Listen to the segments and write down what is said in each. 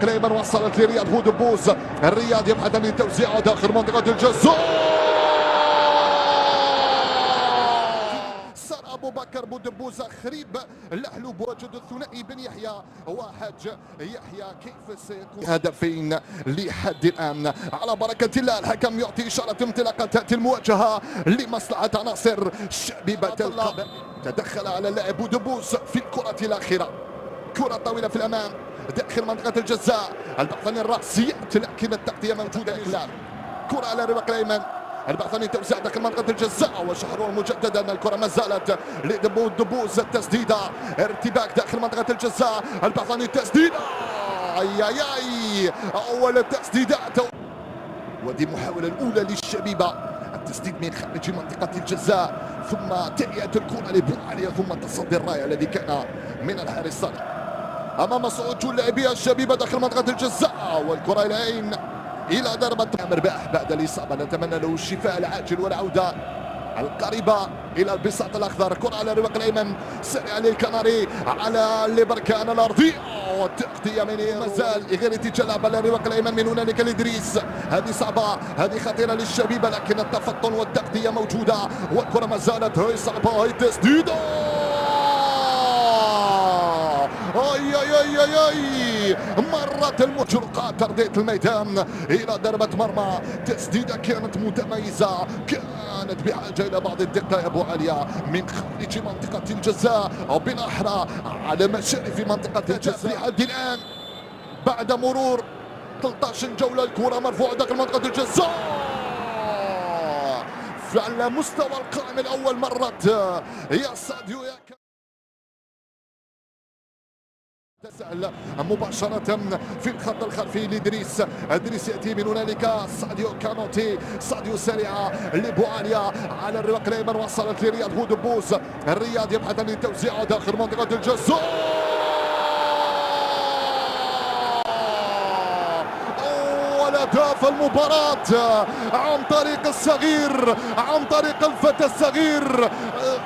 قريبا وصلت لرياض بودبوز. الرياض يبحث عن التوزيع داخل منطقة الجزاء. صار ابو بكر بودبوز خريب لحلو بوجود الثنائي بن يحيى وحاج يحيى. كيف سيكون هدفين لحد الان؟ على بركة الله الحكم يعطي اشارة انطلاقة. تاتي المواجهة لمصلحة عناصر شبيبة القلب. تدخل على اللاعب بودبوز في الكرة الاخيرة. كرة طويلة في الامام داخل منطقة الجزاء. البحث عن الرأسيات لكن التغطية موجودة. إخلال كرة على الرباق الأيمن. البحث عن التوزيع داخل منطقة الجزاء وشحرور مجددا. الكرة ما زالت لدبوز. التسديدة ارتباك داخل منطقة الجزاء. البحث عن التسديدة. اي أول التسديدات ودي المحاولة الأولى للشبيبة. التسديد من خارج منطقة الجزاء ثم تأية الكرة لبوعليا ثم تصدي الراية الذي كان من الحارس صالح امام صعود لاعبي الشبيبه داخل منطقه الجزاء. والكره الين الى ضربه مرباح بعد الاصابه. نتمنى له الشفاء العاجل والعوده القريبه الى البساط الاخضر. كره على الرواق الايمن سريع للكناري على الليبركان الارضي. والتغطيه من مازال غير اتجاه على الرواق الايمن من هنالك لادريس. هذه صعبه هذه خطيره للشبيبه لكن التفطن والتغطيه موجوده. والكره ما زالت هي صعبه هي تسديده. اي مرت المجرقات ارضيه الميدان الى ضربه مرمى. تسديده كانت متميزه كانت بحاجه الى بعض الدقه يا ابو عليا من خارج منطقه الجزاء او بالاحرى على مشارف منطقه الجزاء. لحد الان بعد مرور 13 جوله الكره مرفوعه داخل منطقه الجزاء. على مستوى القائم الاول مرت يا ساديو يا تسأل مباشرة في الخط الخلفي لإدريس. إدريس يأتي من هنالك ساديو كانوتي. ساديو سريعة لبوعليا على الرواق الأيمن وصلت لرياض بودبوز. الرياض يبحث عن التوزيع داخل منطقة الجزاء. هدف المباراة عن طريق الصغير عن طريق الفتى الصغير.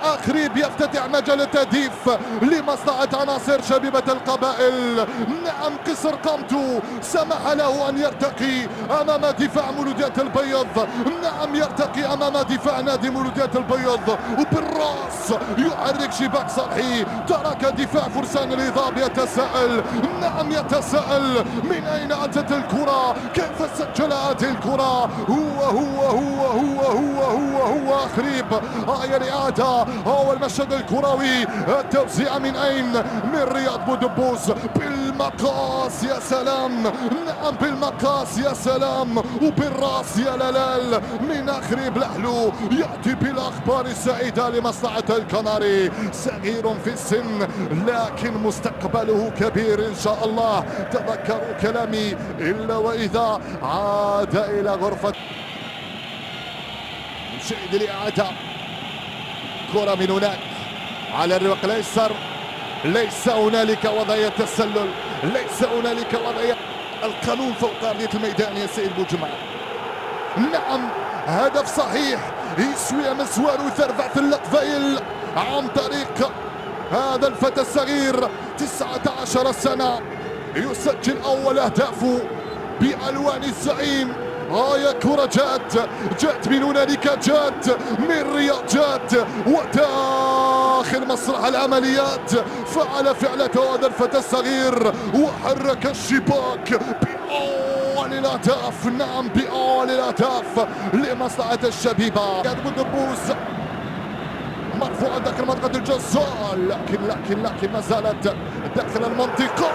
أخريب يفتتح مجال التهديف لمصلحة عناصر شبيبة القبائل. نعم قصر قامته سمح له أن يرتقي أمام دفاع مولودية البيض. نعم يرتقي أمام دفاع نادي مولودية البيض وبالراس يحرك شباك صالحي. ترك دفاع فرسان الإضاب يتساءل. نعم يتساءل من أين أتت الكرة كيف سجل هذه الكرة. هو أخريب. هاي الإعادة هو المشهد الكروي. التوزيع من أين؟ من رياض بودبوز بالمقاس يا سلام. نعم بالمقاس يا سلام وبالراس يا للال من أخريب لحلو. يأتي بالأخبار السعيدة لمصلحة الكناري. صغير في السن لكن مستقبله كبير إن شاء الله. تذكروا كلامي إلا وإذا عاد إلى غرفة. نشاهد الإعادة. كرة من هناك على الرواق الأيسر. ليس هنالك وضعية تسلل. ليس هنالك وضعية. القانون فوق أرضية الميدان يا سيد بوجمع. نعم هدف صحيح يسوي مسوار وثرفع في اللقفيل عن طريق هذا الفتى الصغير 19 سنة يسجل أول أهدافه بألوان الزعيم. هاي كرة جات من هنالك جات من رياض جات وداخل مسرح العمليات فعل فعلته هذا الفتى الصغير وحرك الشباك بأول الأهداف. نعم بأول الأهداف لمصلحة الشبيبة. بودبوز مرفوعة داخل منطقة الجزاء لكن ما زالت داخل المنطقة.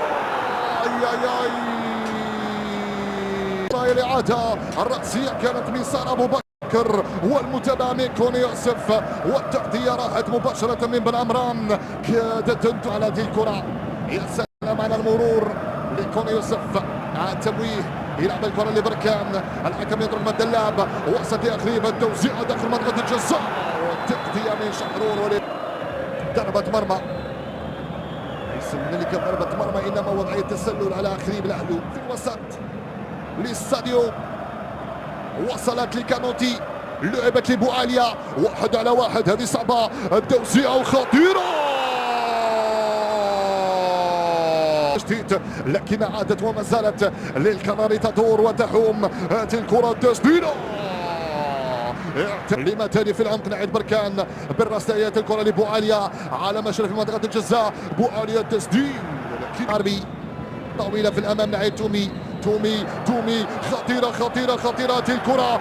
الإعادة الرأسية كانت من سار أبو بكر والمتابعة من كوني يوسف والتغطية راحت مباشرة من بن عمران. كادت تنتهي على هذه الكرة. يا سلام على المرور لكوني يوسف. تمويه يلعب الكرة لبركان. الحكم يضرب مد اللعب وسط أخريب. التوزيع داخل منطقة الجزاء والتغطية من شحرور ضربة مرمى. ليس هنالك ضربة مرمى إنما وضعية تسلل على أخريب لحلو في الوسط للساديو. وصلت لكانوتي لعبت لبوعليا 1 على 1. هذه صعبة. التوزيع خطيرة تجديد، لكن عادت وما زالت للكناري تدور وتحوم هذه الكرة التسديدة لمتاني في العمق ناحية بركان بالرأسية. الكرة لبوعاليا على مشرف منطقة الجزاء. بوعاليا التسديد لكن عربي طويلة في الأمام ناحية تومي خطيرة الكرة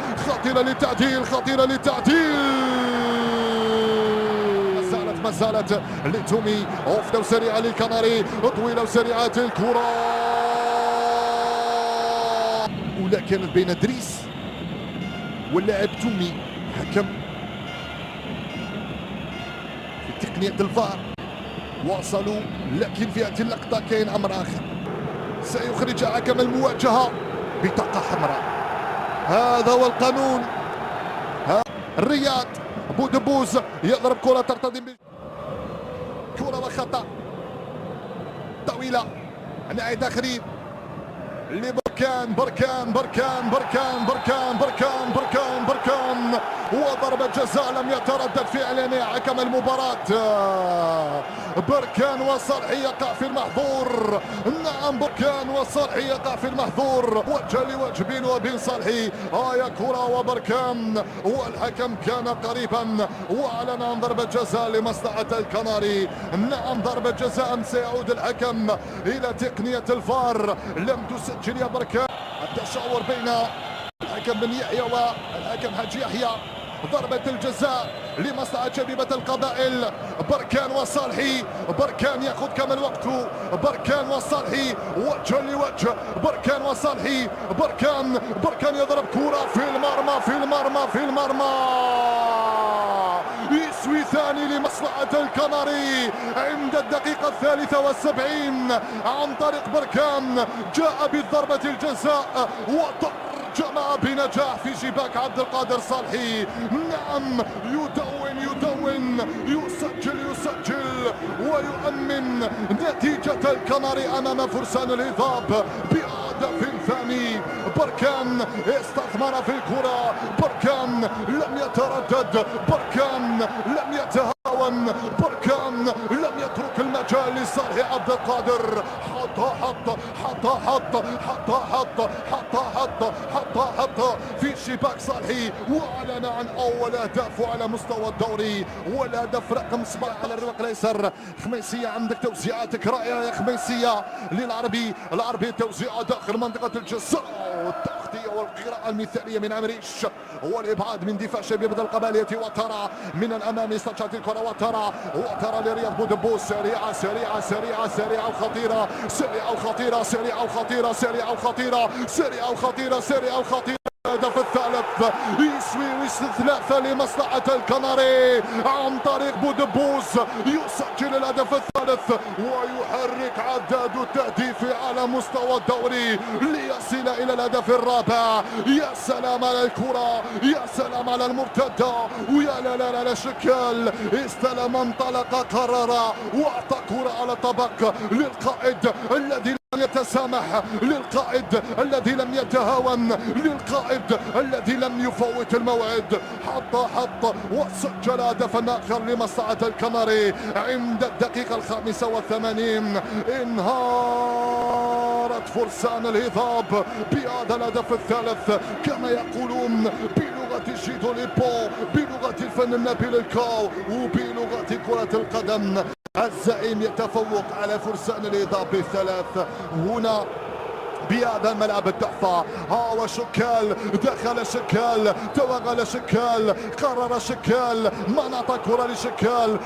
خطيرة للتعديل ما زالت لتومي أفضل وسريعة للكناري طويلة وسريعة الكرة ولا كانت بين إدريس واللاعب تومي. حكم في تقنية الفار واصلوا، لكن في هذه اللقطة كاين أمر آخر سيخرج حكم المواجهة بطاقة حمراء. هذا هو القانون. الرياض بودبوز يضرب كرة ترتدم كرة وخطأ طويلة ناحية تخريب لبركان وضربة جزاء لم يتردد في إعلانها حكم المباراة. بركان وصالحي يقع في المحظور. نعم بركان وصالحي يقع في المحظور، وجه لوجه بينه وبين صالحي. يا كرة وبركان والحكم كان قريبا وأعلن عن ضربة جزاء لمصلحة الكناري. نعم ضربة جزاء سيعود الحكم إلى تقنية الفار. لم تسجل يا بركان. التشاور بين الحكم بن يحيى والحكم حاج يحيى. ضربة الجزاء لمصلحة شبيبة القبائل. بركان وصالحي. بركان ياخذ كامل وقته. بركان وصالحي وجه لوجه. بركان وصالحي. بركان يضرب كرة في المرمى يسوي ثاني لمصلحة الكناري عند الدقيقة 73 عن طريق بركان. جاء بضربة الجزاء وترجم بنجاح في شباك عبد القادر صالحي. نعم يدون يسجل ويؤمن نتيجة الكناري أمام فرسان الهضاب بهدف ثاني. بركان استثمر في الكرة. بركان لم يتردد. بركان لم يتهاون. بركان لم يترك المجال لصالح عبد القادر. حط في شباك صالحي واعلن عن اول اهدافه على مستوى الدوري والهدف رقم 7 على الرواق الايسر. خميسيه عندك توزيعاتك رائعه يا خميسيه للعربي. العربي توزيعه داخل منطقه الجزاء والتغطيه والقراءه المثاليه من عمريش والابعاد من دفاع شبيبه القباليه. وترى من الامام استشهد الكره وترى لرياض بودبوس. سريعه وخطيره. الهدف الثالث يسوي ثلاثة لمصلحة الكناري عن طريق بودبوس. يسجل الهدف الثالث ويحرك عداد التهديف على مستوى الدوري ليصل إلى الهدف الرابع. يا سلام على الكرة، يا سلام على المرتدة، ويا لا شكال. استلم انطلق قرر واعطى كرة على طبق للقائد الذي يتسامح، للقائد الذي لم يتهاون، للقائد الذي لم يفوت الموعد. حط وسجل هدفا اخر لمصلحة الكناري عند الدقيقة 85. انهارت فرسان الهضاب بهذا الهدف الثالث كما يقولون بلغة جيدو ليبو، بلغة الفن النبيل الكاو، وبلغة كرة القدم. الزعيم يتفوق على فرسان الهضاب بالثلاث هنا بهذا الملعب التحفة. وشكال دخل شكال، توغل شكال، قرر شكال، منط كرة لشكال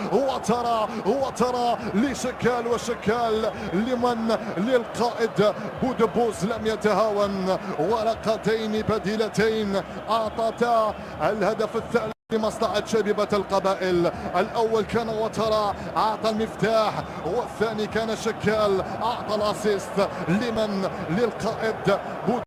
وترى لشكال وشكال لمن للقائد بودبوس. لم يتهاون ورقتين بديلتين أعطتا الهدف الثالث لمصلحة شبيبة القبائل. الأول كان وترى أعطى المفتاح، والثاني كان شكال أعطى الأسيست لمن للقائد